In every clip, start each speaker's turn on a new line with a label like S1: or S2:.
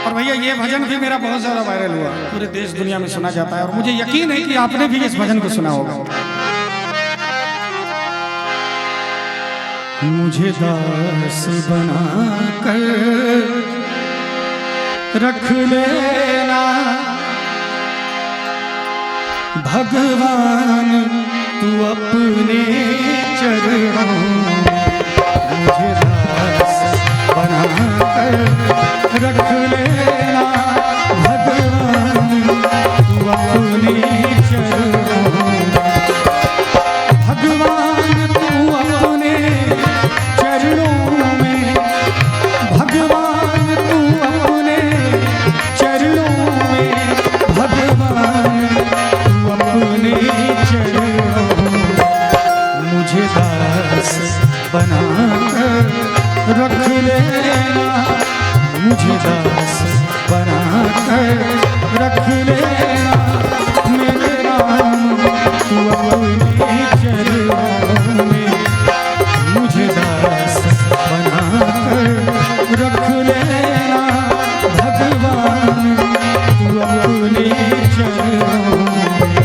S1: और भैया ये भजन भी मेरा बहुत ज्यादा वायरल हुआ, पूरे देश दुनिया में सुना जाता है और मुझे यकीन है कि आपने भी इस भजन को सुना होगा। मुझे दास बना कर रख लेना भगवान तू अपने चरणों में, मुझे दास बना कर रख लेना भगवान तू अपने चरणों में, भगवान तू अपने चरणों में, भगवान तू अपने चरणों में, भगवान तू अपने चरणों में, मुझे दास बना कर रख लेना, मुझे दास बना कर रख लेना, मेरे राम तू अपने चरणों में, मुझे दास बना कर रख लेना भगवान तू अपने चरणों में।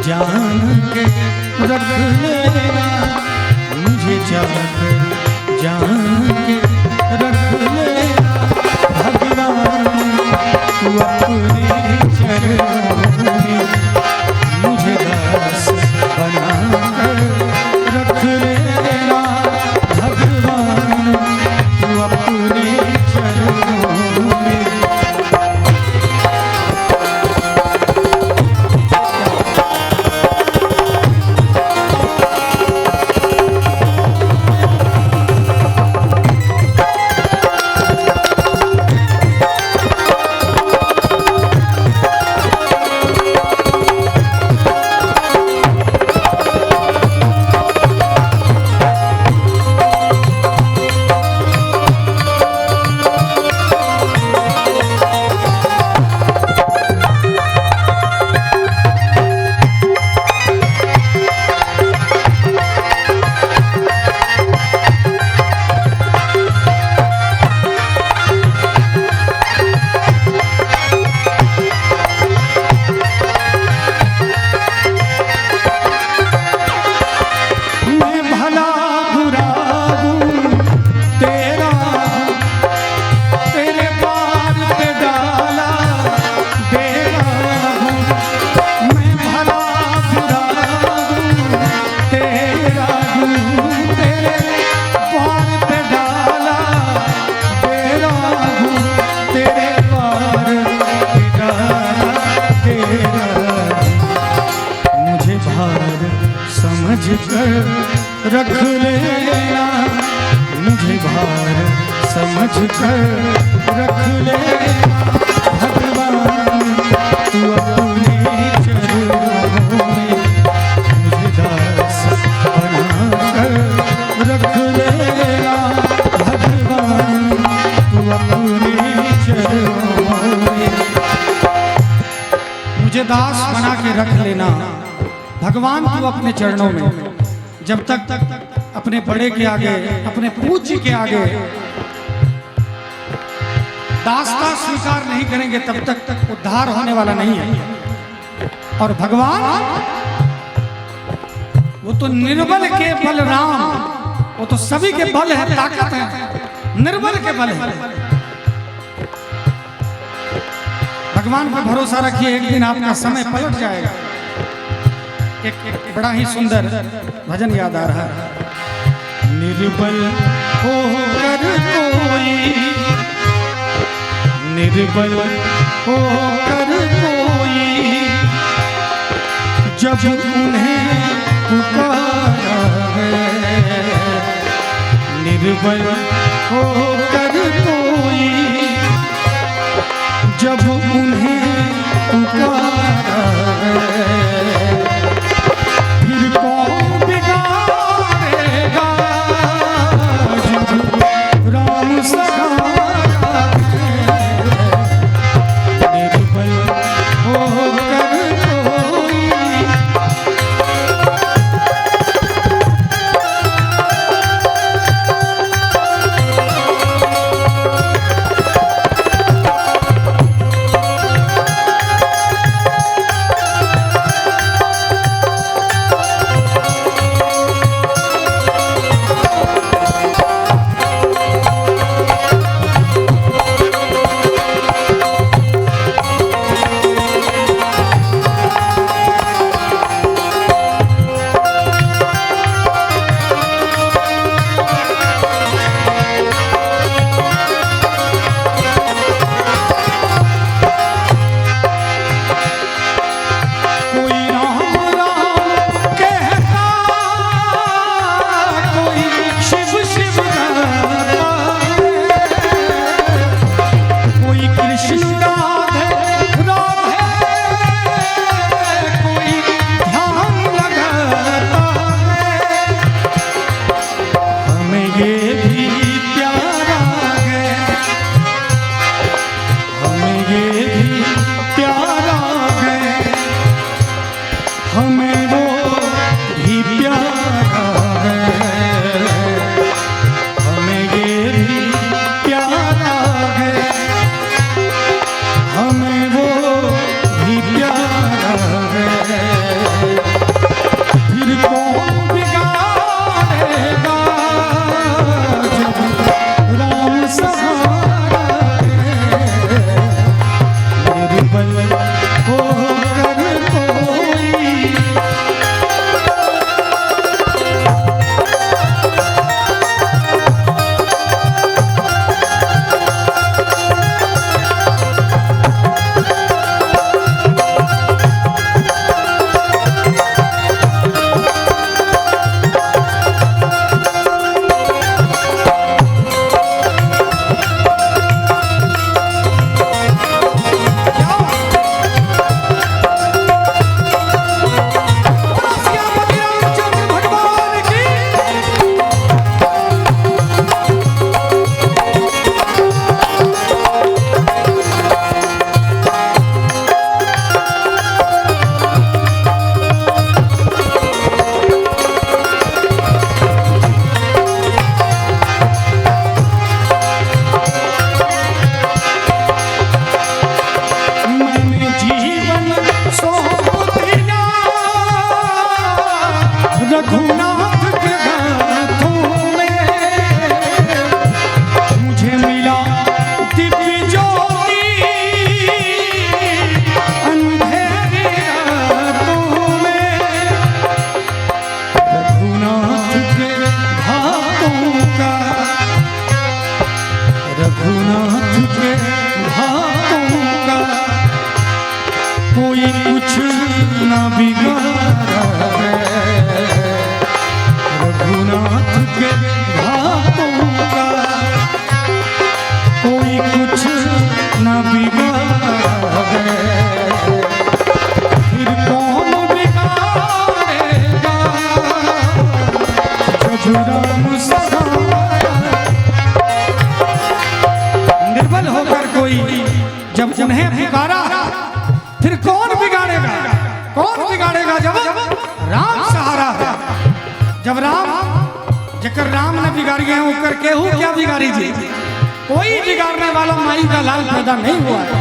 S1: जान के रख लेना, मुझे चाहकर जान के रख लेना भगवान तू अपने चरणों में, मुझे दास बना कर रख लेना भगवान तू अपने चरणों में। समझ कर रख लेना, मुझे भार समझ कर रख लेना भगवान तू अपने चरणों में, मुझे दास बना कर रख लेना भगवान तू अपने चरणों में, मुझे दास बना के रख लेना भगवान तू अपने चरणों में। जब तक अपने बड़े के आगे, अपने पूज्य के आगे दासता स्वीकार नहीं करेंगे तब तक उद्धार होने वाला नहीं है। और भगवान वो तो निर्बल के बल राम, वो तो सभी के बल है, ताकत है, निर्बल के बल है। भगवान पर भरोसा रखिए, एक दिन आपका समय पलट जाएगा। एक बड़ा ही सुंदर भजन याद आ रहा है। निर्बल होकर कोई, निर्बल होकर कोई जब उन्हें पुकारा है, निर्बल होकर कोई जब उन्हें पुकारा है, फिर कौन बिगाड़ेगा जब राम सहारा है, निर्बल होकर कोई। रघुनाथ के हाथों में मुझे मिला दिव्य ज्योति अंधेरी रातों में। रघुनाथ के हाथों का, रघुनाथ के हाथों का कोई कुछ न बिगाड़ा है। रघुनाथ के हाथों का कोई कुछ न बिगाड़ा है। फिर कौन बिगाड़ेगा जब राम सहारा। निर्बल होकर कोई जब उन्हें पुकारा, फिर कौन बिगाड़ेगा? कौन बिगाड़ेगा जब राम सहारा है। जब राम जकर राम ने बिगाड़ी है उकर केहू क्या बिगाड़ी जी? कोई बिगाड़ने वाला माई का लाल पैदा नहीं हुआ है।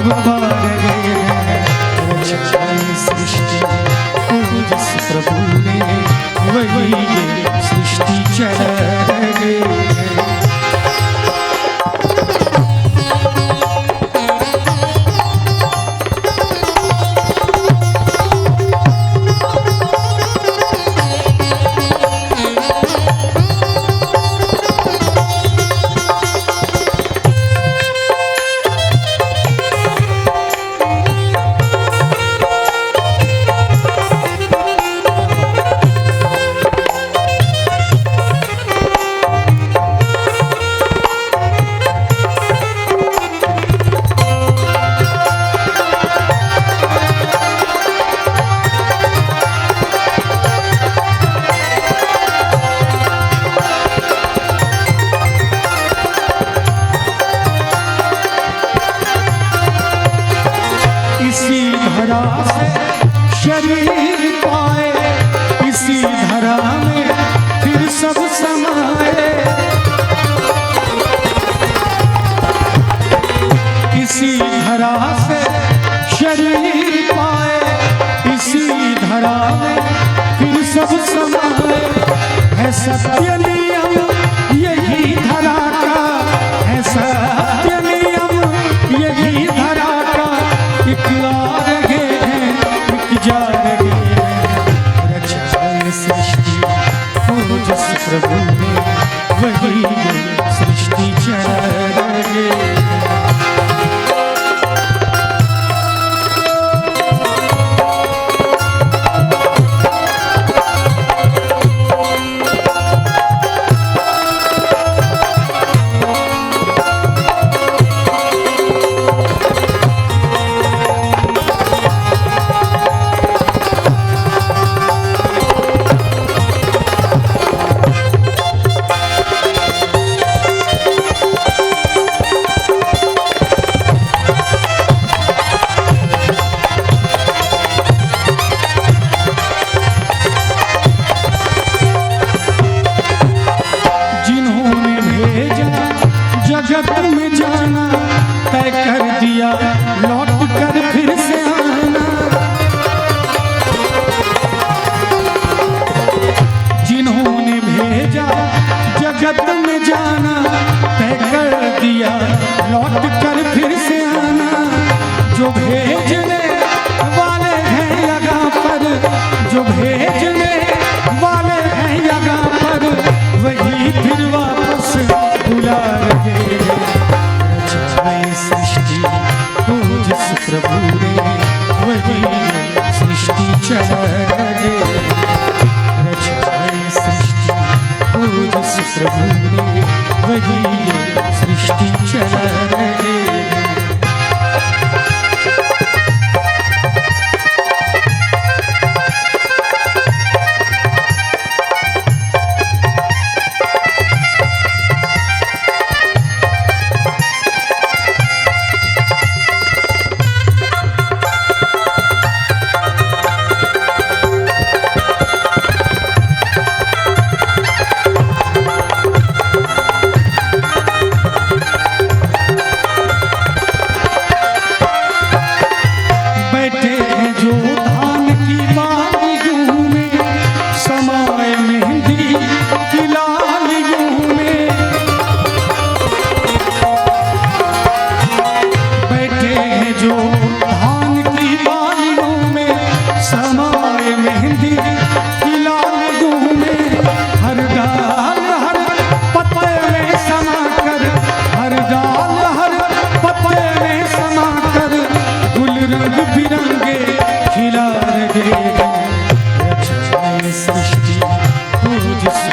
S1: अब पार गए रचाई सृष्टि को जिस प्रभु ने वही ये सृष्टि चला गए। शरीर पाए इसी धरा में फिर सब समाए, इसी धरा से शरीर पाए इसी धरा में फिर सब समाए। है सत्य नियम यही धरा का, है सत्य नियम यही धरा का। एक आ रहे हैं एक जा रहे हैं रचाए सृष्टि को जिस प्रभु ने वही सृष्टि चला रहे। जगत में जाना तय कर दिया लौट कर फिर से आना, जिन्होंने भेजा जगत में जाना तय कर दिया लौट कर फिर से आना। जो भेजने वाले हैं जगह पर, जो भेजने वाले हैं जगह पर वही फिर वापस बुला रहे। सृष्टि को जिस प्रभु ने वही सृष्टि चला रहे। रचाई सृष्टि को जिस प्रभु ने वही सृष्टि चला रहे।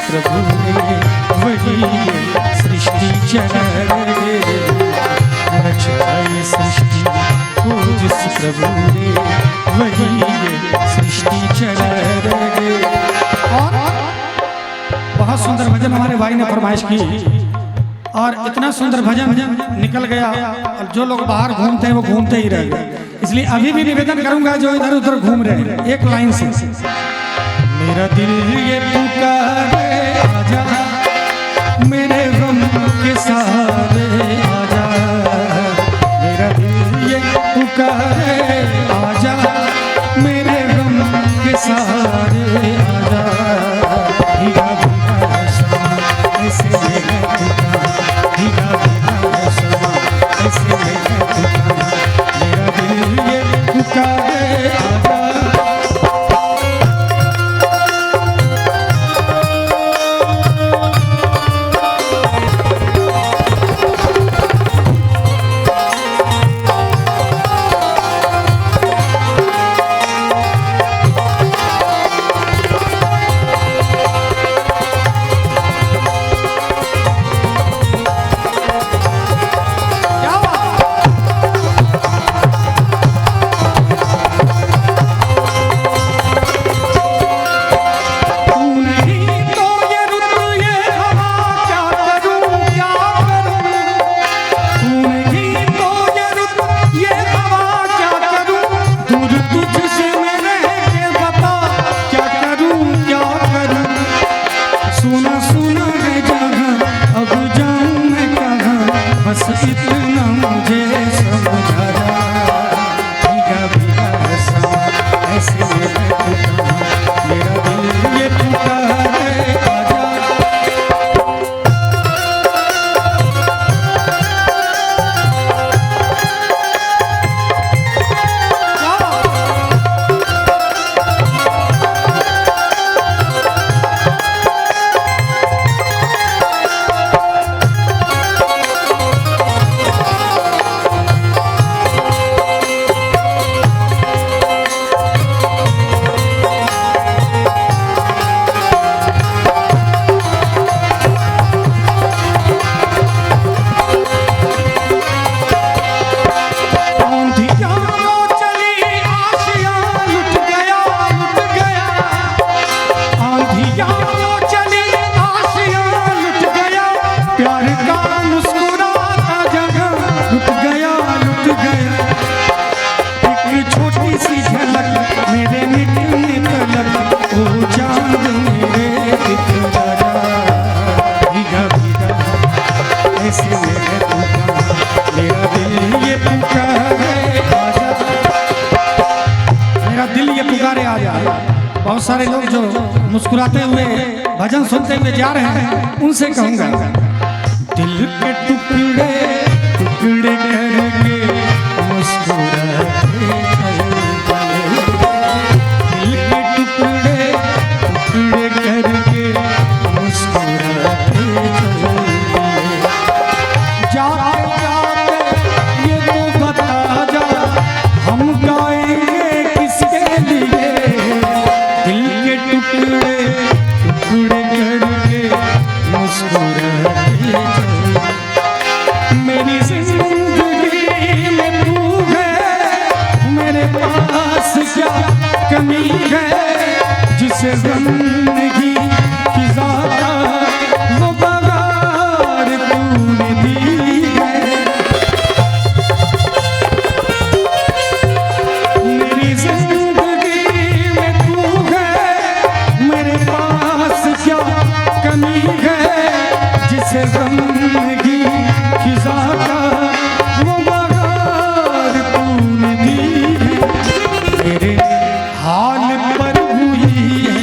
S1: प्रभु ने वही सृष्टि चला रहे। रचाई सृष्टि को जिस प्रभु ने वही सृष्टि चला रहे। और बहुत सुंदर भजन हमारे भाई ने फरमाइश की और इतना सुंदर भजन निकल गया और जो लोग बाहर घूमते हैं वो घूमते ही रह गए। इसलिए अभी भी निवेदन करूंगा जो इधर उधर घूम रहे हैं एक लाइन से, मेरा दिल ये पुकारे आजा मेरे गम के सहारे आजा, मेरा दिल ये इतना मुझे समझा जा, भीगा भीगा समा ऐसे में टूटा, मेरा दिल ये टूटा है आजा। बहुत सारे लोग जो मुस्कुराते हुए भजन सुनते हुए जा रहे हैं उनसे कहूंगा, दिल के टुकड़े टुकड़े करके मुस्कुराते चले, दिल के टुकड़े टुकड़े करके मुस्कुराते चले, जाते जाते ये तो बता जा हम गाएंगे किसके लिए, टुकड़े टुकड़े करके मुस्कुराते चले, मेरी जिंदगी में तू है, मेरे पास क्या कमी है, जिसे जिंदगी की ज़्यादा वो बगार तूने दी है, मेरी जिंदगी में तू है, मेरे पास क्या कमी है, जिसे जिंदगी की ज़्यादा वो बगार तूने दी है, मेरे हाल पर हुई है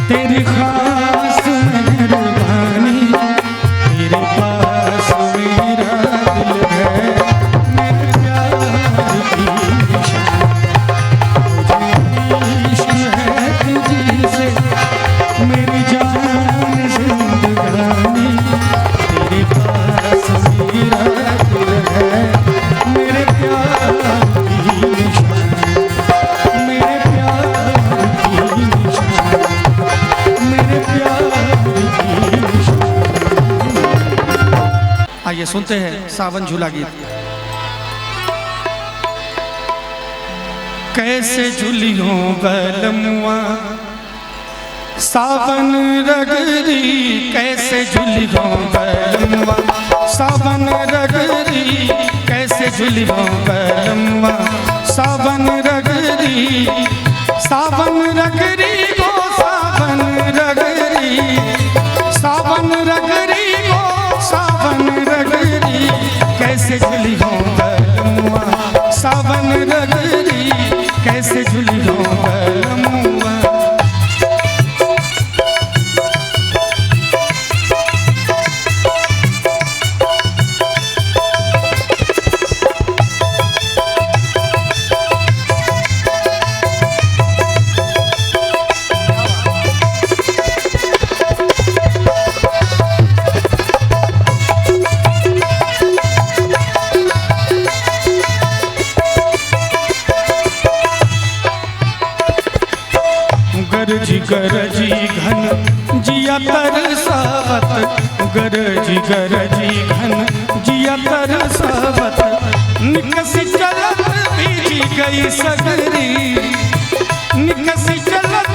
S1: तेरी खास मेहरबानी, तेरे पास मेरा दिल है, मेरे प्यार की मेरी जान जिंदगानी, तेरे पास मेरा दिल है, मेरे प्यार की निशान, मेरे प्यार की निशान, मेरे प्यार की निशान। आइए सुनते हैं सावन झूला गीत। कैसे झूलियों बलमुआ सावन रगरी, कैसे झूलियों बलमुआ सावन रगरी, कैसे झूलियों बलमुआ सावन रगरी, सावन रगरी गो सावन रगरी, सावन रगरी गो सावन रगरी, कैसे झूलियों बलमुआ सावन रगरी, कैसे झूलियों बलमुआ। गरजी गरजी घन जिया तरसावत, गरजी गरजी घन जिया तरसावत, निकसी चलत भीजी गई सगरी, निकसी चलत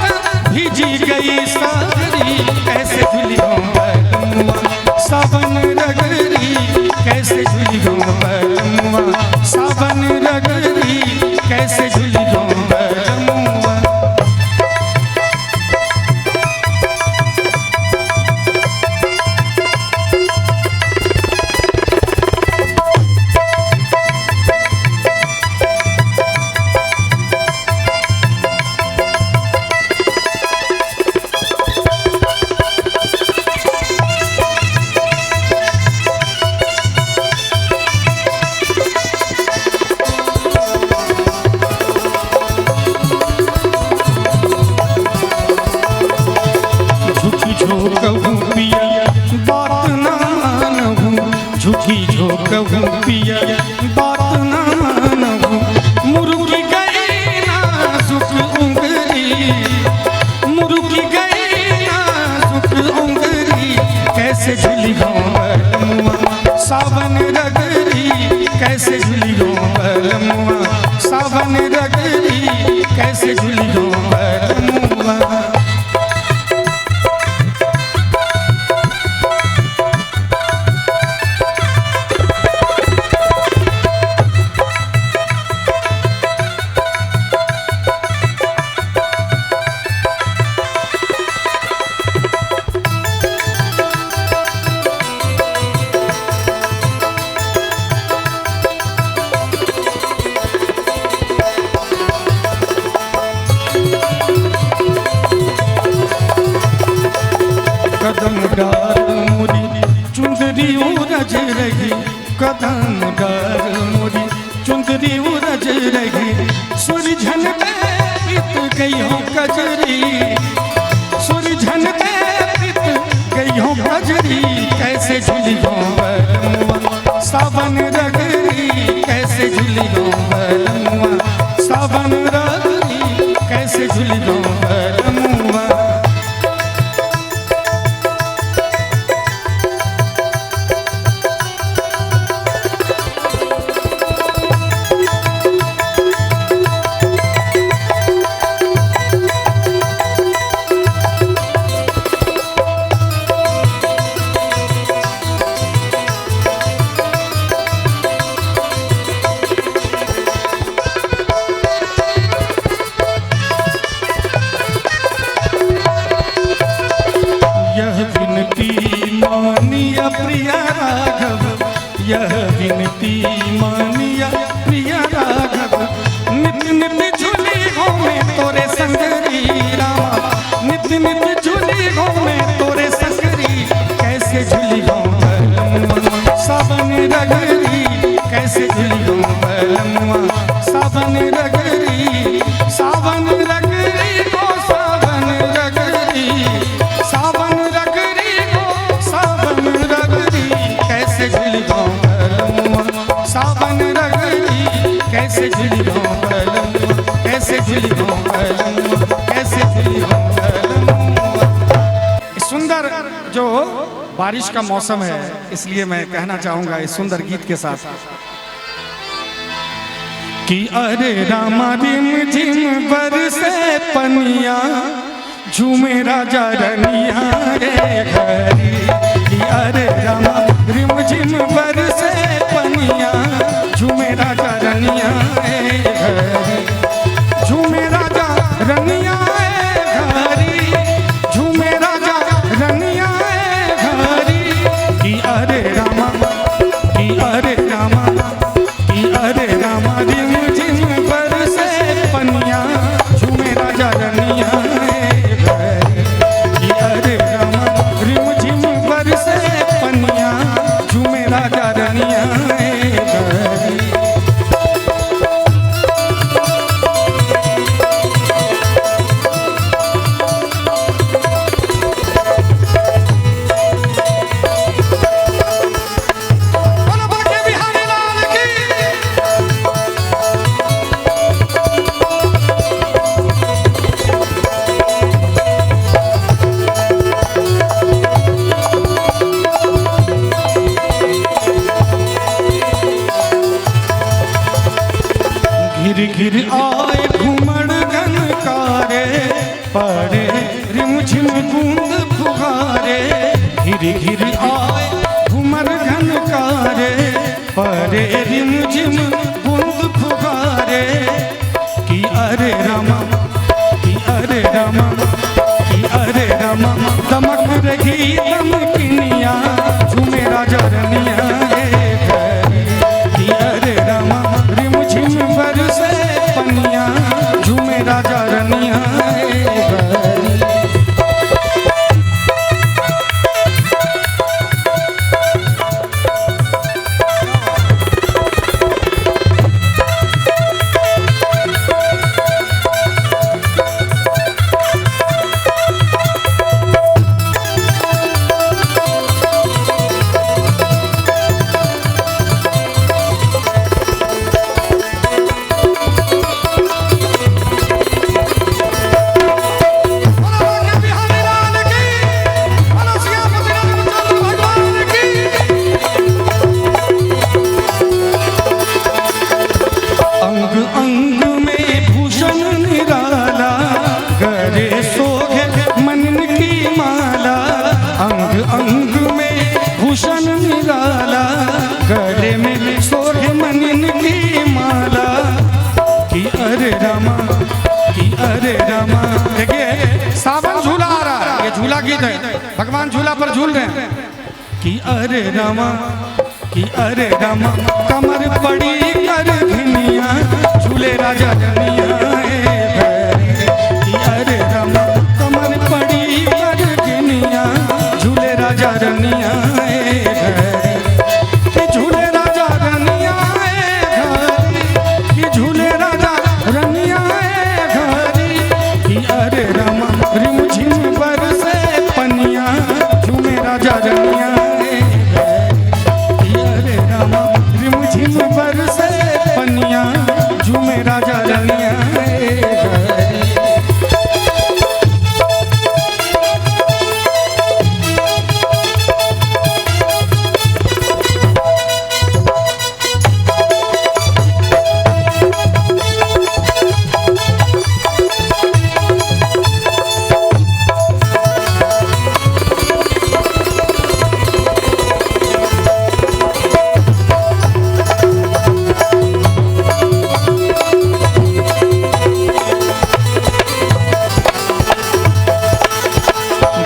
S1: भीजी गई सगरी, कैसे झूलियों बलमुआ सावन रगरी, कैसे झूलियों बलमुआ सावन रगरी, कैसे झूलियों बलमुआ। झुकी झोंकहूँ पिया बात न मानहूँ, मुर्गी गई नाजुक उंगली, मुर्गी गई नाजुक उंगली, कैसे झुली बलमुआ सावन रगड़ी, कैसे झुली बलमुआ सावन रगड़ी, कैसे झुली बलमुआ। कदम डार मुरी चुंदरी उरज रही, कदम डार मुरी चुंदरी उरज रही, सुरझन में बीत गई हो कजरी, सुरझन में बीत गई हो कजरी, कैसे झुली हो बलमुआ सावन रगड़ी, कैसे झुली हो बलमुआ सावन रगड़ी, कैसे झुली हो बलमुआ। मानिया प्रिया राघव, यह विनती मानिया प्रिया राघव, नित नित झूली हो में तोरे संगरी रामा, नित नित झूली हो में तोरे संगरी, कैसे झूली हो बलमुआ सावन रगड़ी, कैसे झूली हो बलमुआ सावन रगड़ी, सावन रगड़ी को सावन रगड़ी, सावन रगड़ी को सावन रगड़ी, कैसे झुली हो बलमुआ सावन रगड़ी, कैसे झुली हो बलमुआ, कैसे झुली हो बलमुआ, कैसे झुली हो बलमुआ। सुंदर जो बारिश का मौसम है, इसलिए मैं कहना चाहूंगा इस सुंदर गीत के साथ कि अरे रामा रिम झिम बरसे पनिया, झूमे राजा रनिया रे घरी, कि अरे रामा रिम झिम बरसे पनिया, झूमे राजा रनिया रे घरी, झूमे राजा रनिया रे घरी, झूमे राजा रनिया रे घरी, कि अरे रामा, कि अरे रामा, कि अरे रामा रिम झिम बरसे पनिया, झूमे राजा रनिया रे घरी, कि अरे रामा रिम झिम बरसे पनिया, झूमे राजा रनिया रे घरी। घिर घिर आए घुमड़ घनकारे, पड़े रिमझिम बूंद फुहारे, घिर घिर आए घुमड़ घनकारे, पड़े रिमझिम बूंद फुहारे, कि अरे रामा, कि अरे रामा, कि अरे रामा, दमक रही दमकिनिया, झूमे राजा रनिया रे घरी, कि अरे रामा रिमझिम बरसे पनिया, झूमे राजा रनिया रे घरी। भूषण निराला, गले में सोहे मनिन की माला। कि अरे रामा, कि अरे रामा। देखिए सावन झूला आ रहा है, ये झूला गीत है, भगवान झूला पर झूल रहे हैं। कि अरे रामा, कि अरे रामा, कमर पड़ी कर घिनिया, झूले राजा रनिया। कि अरे रामा, कमर पड़ी कर घिनिया, झूले राजा रनिया। कि झूले राजा रनिया, कि झूले राजा रनिया। कि अरे रामा, रिमझिम बरसे पनिया, झूमे राजा रनिया। रिमझिम बरसे पनिया, झूमे राजा रनिया।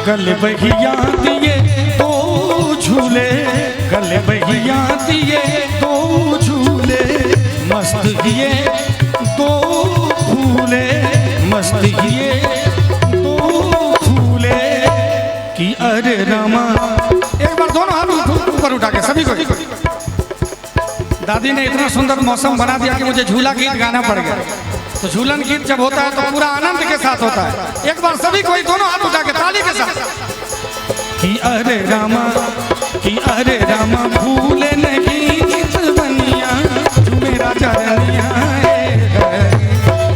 S1: गले बहिया दिए दो झूले, गले बहिया दिए दो झूले, मस्त किए दो फूले, मस्त किए दो फूले। कि अरे रामा। एक बार दोनों हाथ ऊपर उठा के सभी को। दादी ने इतना सुंदर मौसम बना दिया कि मुझे झूला गीत गाना पड़ गया। तो झूलन गीत जब होता है तो पूरा आनंद के साथ होता है। एक बार सभी कोई दोनों हाथ उठा के ताली के साथ। कि अरे रामा, कि अरे रामा, भूले नहीं चितवनिया, झूमे राजा रनिया।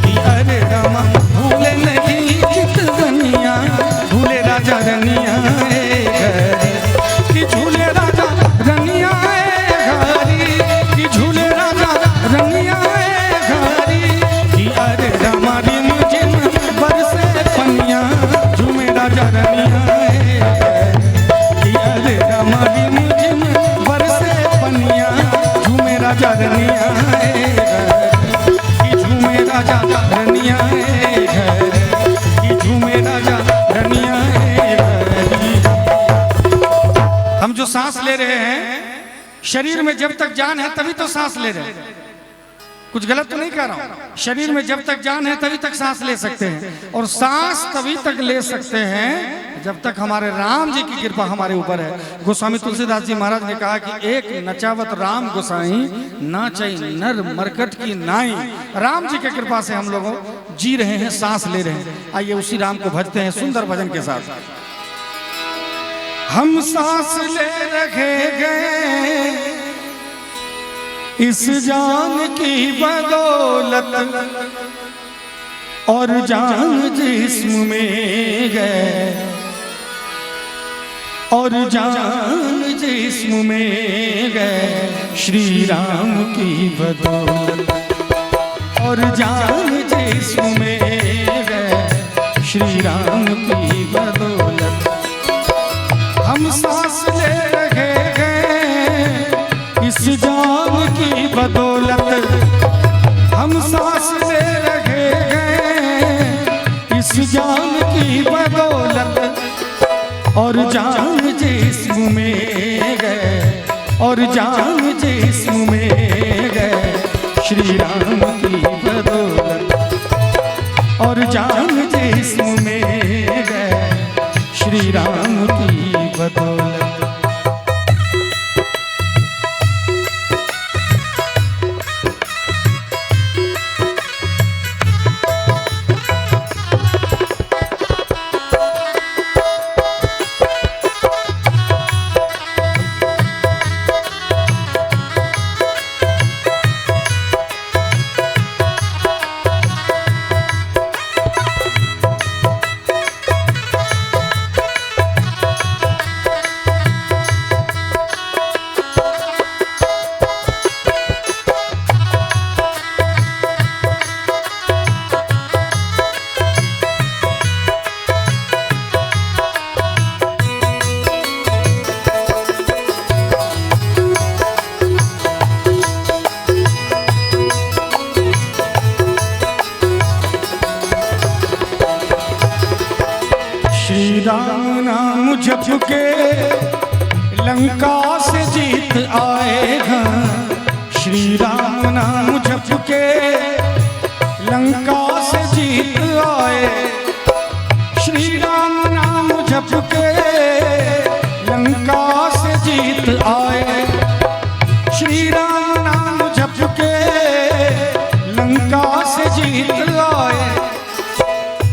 S1: कि अरे रामा, भूले नहीं चितवनिया, झूले राजा रनिया। कि झूले राजा रनिया, कि झूले राजा रनिया। कि अरे रामा, रिमझिम बरसे पनिया, झूमे राजा रनिया। कि अरे रामा, रिमझिम बरसे पनिया, झूमे राजा रनिया। कि झूमे राजा रनिया, कि झूमे राजा रनिया। हम जो सांस ले रहे हैं, शरीर में जब तक जान है तभी तो सांस ले रहे हैं। कुछ गलत तो नहीं कह रहा हूं। शरीर में जब तक जान है तभी तक सांस ले सकते हैं, और सांस तभी तक ले सकते हैं जब तक हमारे राम जी की कृपा हमारे ऊपर है। गोस्वामी तुलसीदास जी महाराज ने कहा कि एक नचावत राम गोसाई, नाचई नर मरकट की नाई। राम जी की कृपा से हम लोग जी रहे हैं, सांस ले रहे हैं। आइए उसी राम को भजते हैं सुंदर भजन के साथ। हम सांस ले रखे गए इस जान की बदौलत, और जान जिस्म में गए, और जान जिस्म में गए श्री राम की बदौलत, और जान जिस्म में गए श्री राम की बदौलत। हम सांस ले रहे गए इस जान की बदौलत, हम सांस ले रहे गए इस जान की बदौलत, और जान जिस्म में गए, और जान जिस्म में गए श्री राम की बदौलत, और जान जिस्म में गए श्री राम की बदौलत। झपके लंका से जीत आएगा। श्री राम नाम झपके लंका से जीत आए। श्री राम नाम झपके लंका से जीत आए। श्री राम नाम झपके लंका से जीत आए।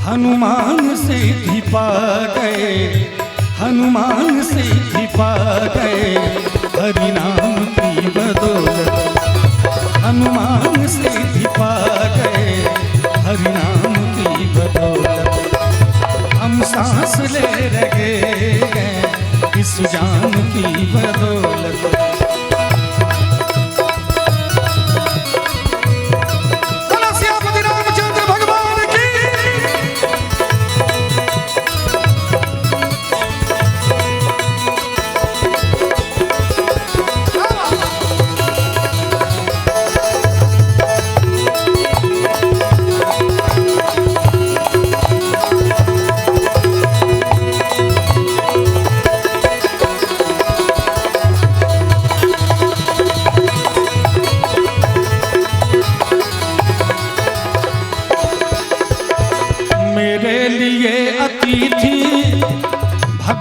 S1: हनुमान सिद्धि पा गए, हनुमान सिद्धि पा गए, हरि नाम की बदौलत। हनुमान सिद्धि पा गए, हरि नाम की बदौलत। हम सांस ले रहे हैं इस जान की बदौलत।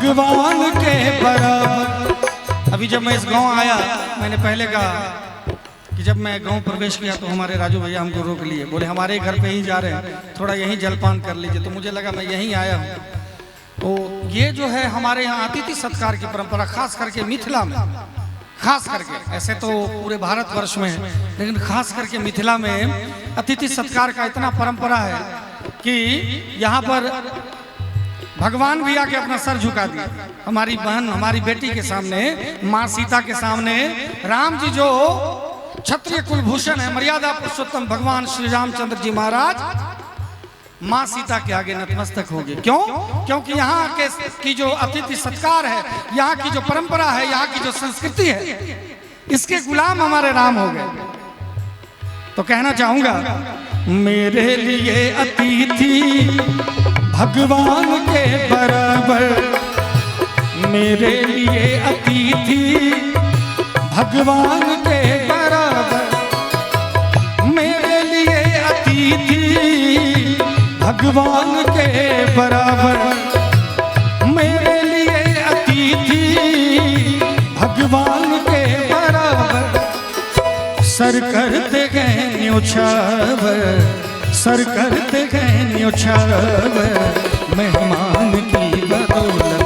S1: भगवान के बराबर। अभी जब मैं इस गांव आया, मैंने पहले कहा कि जब मैं गांव प्रवेश किया तो हमारे राजू भैया हमको रोक लिए, बोले हमारे घर पे ही जा रहे हैं, थोड़ा यहीं जलपान कर लीजिए। तो मुझे लगा मैं यहीं आया हूँ। तो ये जो है हमारे यहाँ अतिथि सत्कार की परंपरा, खास करके मिथिला में, खास करके, ऐसे तो पूरे भारतवर्ष में है, लेकिन खास करके मिथिला में अतिथि सत्कार का इतना परंपरा है कि यहाँ पर भगवान भी आके अपना सर झुका दिया। हमारी बहन, हमारी बेटी के सामने, माँ सीता के सामने, राम जी जो क्षत्रिय कुलभूषण है, मर्यादा पुरुषोत्तम भगवान श्री रामचंद्र जी महाराज माँ सीता के आगे नतमस्तक हो गए। क्यों? क्योंकि यहाँ के की जो अतिथि सत्कार है, यहाँ की जो परंपरा है, यहाँ की जो संस्कृति है, इसके गुलाम हमारे राम हो गए। तो कहना चाहूंगा, मेरे लिए अतिथि भगवान के बराबर। मेरे लिए अतिथि भगवान के बराबर। मेरे लिए अतिथि भगवान के बराबर। मेरे लिए अतिथि भगवान के बराबर। सर करते गए न्योछावर, सर करते गए न्योछावर, मेहमान की बदौलत।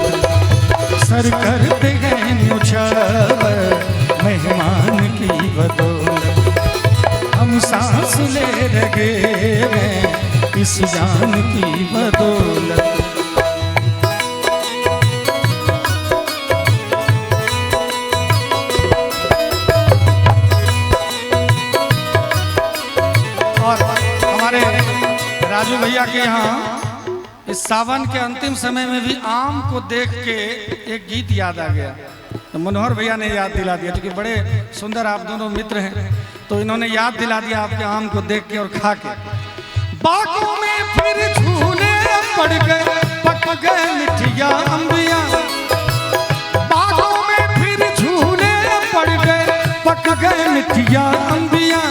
S1: सर करते गए न्योछावर, मेहमान की बदौलत। हम सांस ले रहे हैं इस जान की बदौलत। राजू भैया के यहाँ इस सावन के अंतिम समय में भी आम को देख के एक गीत याद आ गया, तो मनोहर भैया ने याद दिला दिया, क्योंकि बड़े सुंदर आप दोनों मित्र हैं, तो इन्होंने याद दिला दिया आपके आम को देख के और खा के। बागों में फिर झूले पड़ गए, पक गए मिठिया अंबिया। बागों में फिर झूले पड़ गए, पक गए मिठिया अंबिया।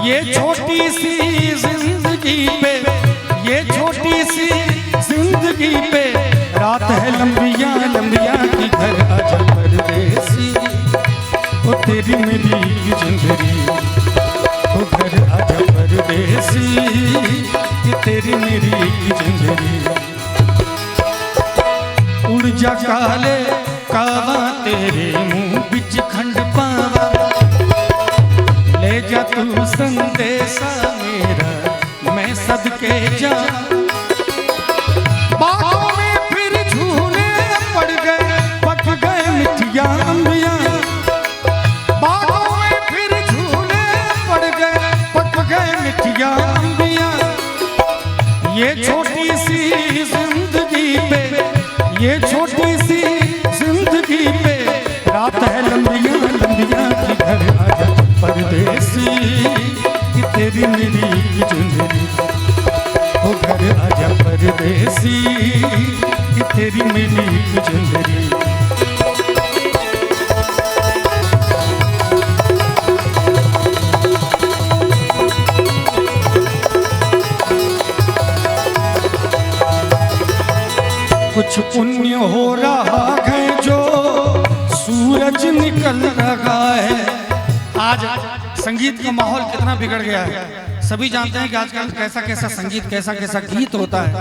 S1: ये छोटी सी जिंदगी पे, ये छोटी सी जिंदगी पे, रात है लंबिया लंबिया की घर आजा परदेसी। ओ तेरी मेरी जिंदगी, ओ घर आजा परदेसी, कि तेरी मेरी जिंदगी। उड़ जा काले कावा तेरे मुंह बिच खंड पावा। ले जा तू संदेशा मेरा, मैं सदके जा। बागों में फिर झूले पड़ गए, पक गए मिठिया अंबिया। बागों में फिर झूले पड़ गए, पक गए मिठिया अंबिया। ये छोटी सी जिंदगी पे, ये छोटी सी जिंदगी पे, रात है लंबिया लंबिया की घर आजा परदेसी, कि तेरी मेरी जिंदगी। ओ ओ घर आजा परदेसी कि तेरी मिली गुजरी। कुछ पुण्य हो रहा है जो सूरज निकल रहा है। आज संगीत का माहौल कितना बिगड़ गया है। सभी जानते हैं कि आजकल कैसा कैसा संगीत, कैसा कैसा गीत होता है।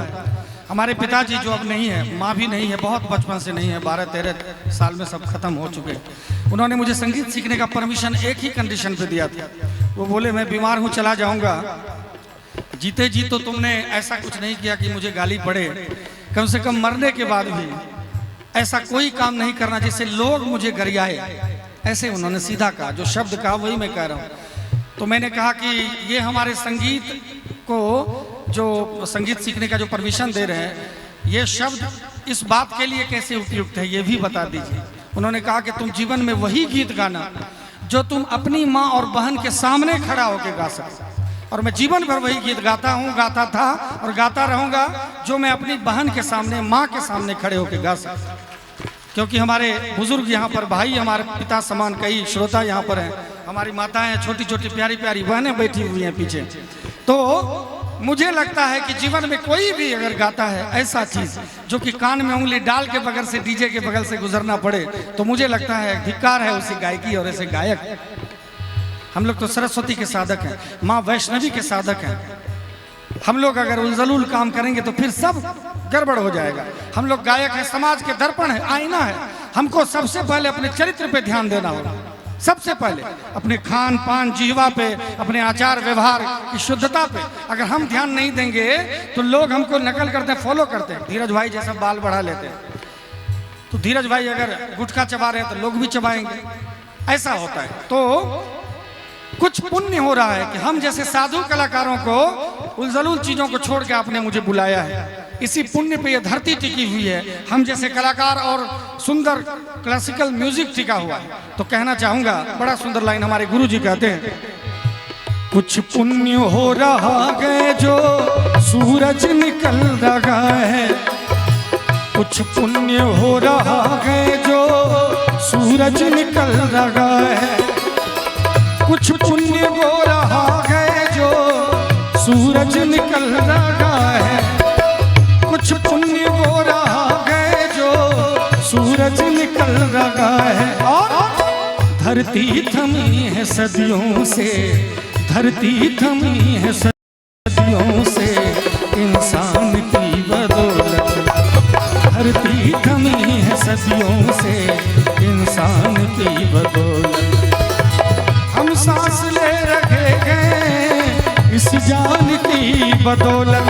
S1: हमारे पिताजी जो अब नहीं है, माँ भी नहीं है, बहुत बचपन से नहीं है, 12-13 साल में सब खत्म हो चुके। उन्होंने मुझे संगीत सीखने का परमिशन एक ही कंडीशन पे दिया था। वो बोले मैं बीमार हूँ, चला जाऊँगा। जीते जी तो तुमने ऐसा कुछ नहीं किया कि मुझे गाली पड़े, कम से कम मरने के बाद भी ऐसा कोई काम नहीं करना जिससे लोग मुझे गरियाए। ऐसे उन्होंने सीधा कहा, जो शब्द कहा वही मैं कह रहा हूँ। तो मैंने कहा कि ये हमारे संगीत को, जो संगीत सीखने का जो परमिशन दे रहे हैं, ये शब्द इस बात के लिए कैसे उपयुक्त है ये भी बता दीजिए। उन्होंने कहा कि तुम जीवन में वही गीत गाना जो तुम अपनी माँ और बहन के सामने खड़ा होकर गा सकते। और मैं जीवन भर वही गीत गाता हूँ, गाता था और गाता रहूँगा जो मैं अपनी बहन के सामने, माँ के सामने खड़े होकर गा सकता। क्योंकि हमारे बुजुर्ग यहाँ पर, भाई हमारे पिता समान, कई श्रोता यहाँ पर हैं, हमारी माताएं, छोटी छोटी प्यारी प्यारी बहनें बैठी हुई हैं पीछे। तो मुझे लगता है कि जीवन में कोई भी अगर गाता है ऐसा चीज़ जो कि कान में उंगली डाल के बगल से, डीजे के बगल से गुजरना पड़े, तो मुझे लगता है धिक्कार है उसी गायकी और ऐसे गायक। हम लोग तो सरस्वती के साधक हैं, माँ वैष्णवी के साधक हैं। हम लोग अगर उलझलूल काम करेंगे तो फिर सब गड़बड़ हो जाएगा। हम लोग गायक हैं, समाज के दर्पण है, आईना है। हमको सबसे पहले अपने चरित्र पे ध्यान देना होगा। सबसे पहले अपने खान पान, जीवा पे, अपने आचार व्यवहार की शुद्धता पे अगर हम ध्यान नहीं देंगे तो लोग हमको नकल करते हैं, फॉलो करते हैं। धीरज भाई जैसा बाल बढ़ा लेते हैं, तो धीरज भाई अगर गुटखा चबा रहे हैं तो लोग भी चबाएंगे। ऐसा होता है। तो कुछ पुण्य हो रहा है कि हम जैसे साधु कलाकारों को, उलझलूल चीजों को छोड़ के आपने मुझे बुलाया है। इसी पुण्य पे ये धरती टिकी हुई है, हम जैसे कलाकार और सुंदर क्लासिकल म्यूजिक टिका हुआ है। तो कहना चाहूंगा, बड़ा सुंदर लाइन हमारे गुरु जी कहते हैं, कुछ पुण्य हो रहा है जो सूरज निकल रहा है। कुछ पुण्य हो रहा है जो सूरज निकल रहा है। कुछ पुण्य हो रहा है जो सूरज निकल रहा है। कुछ पुण्य हो रहा है जो सूरज निकल रहा है। और धरती थमी है सदियों से, धरती थमी है सदियों से इंसान की बदौलत। धरती थमी है सदियों से इंसान की बदौलत। हम सांस ले रहे हैं इस जान की बदौलत।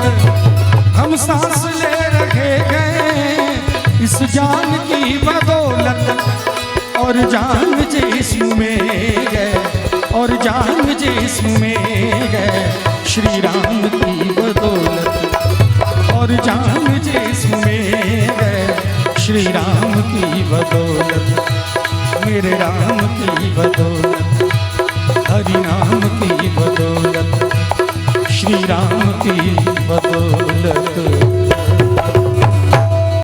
S1: हम सांस ले रहे हैं इस जान की बदौलत। और जान जिस्म में गए, और जान जिस्म में गए श्री राम की बदौलत। और जान जिस्म में गए श्री राम की बदौलत। मेरे राम की बदौलत, हरि नाम की बदौलत, श्री राम की बदौलत।